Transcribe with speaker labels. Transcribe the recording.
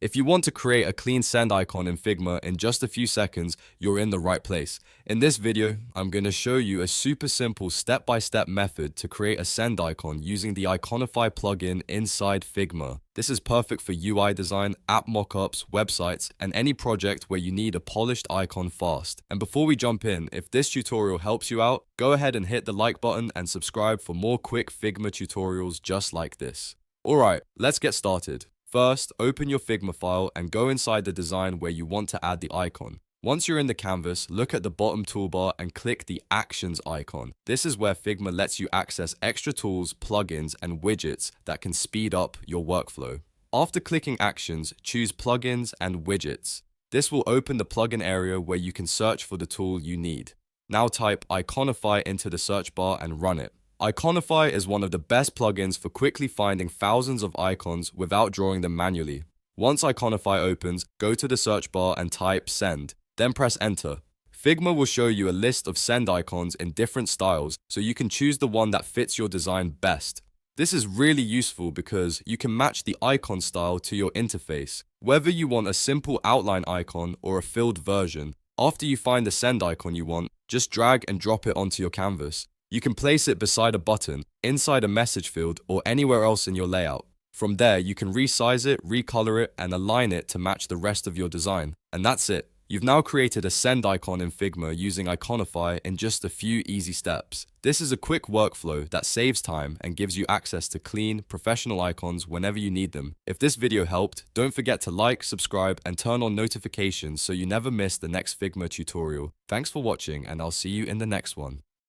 Speaker 1: If you want to create a clean send icon in Figma in just a few seconds, you're in the right place. In this video, I'm going to show you a super simple step-by-step method to create a send icon using the Iconify plugin inside Figma. This is perfect for UI design, app mockups, websites, and any project where you need a polished icon fast. And before we jump in, if this tutorial helps you out, go ahead and hit the like button and subscribe for more quick Figma tutorials just like this. Alright, let's get started. First, open your Figma file and go inside the design where you want to add the icon. Once you're in the canvas, look at the bottom toolbar and click the Actions icon. This is where Figma lets you access extra tools, plugins, and widgets that can speed up your workflow. After clicking Actions, choose Plugins and Widgets. This will open the plugin area where you can search for the tool you need. Now type Iconify into the search bar and run it. Iconify is one of the best plugins for quickly finding thousands of icons without drawing them manually. Once Iconify opens, go to the search bar and type Send, then press Enter. Figma will show you a list of send icons in different styles, so you can choose the one that fits your design best. This is really useful because you can match the icon style to your interface, whether you want a simple outline icon or a filled version. After you find the send icon you want, just drag and drop it onto your canvas. You can place it beside a button, inside a message field, or anywhere else in your layout. From there, you can resize it, recolor it, and align it to match the rest of your design. And that's it. You've now created a send icon in Figma using Iconify in just a few easy steps. This is a quick workflow that saves time and gives you access to clean, professional icons whenever you need them. If this video helped, don't forget to like, subscribe, and turn on notifications so you never miss the next Figma tutorial. Thanks for watching, and I'll see you in the next one.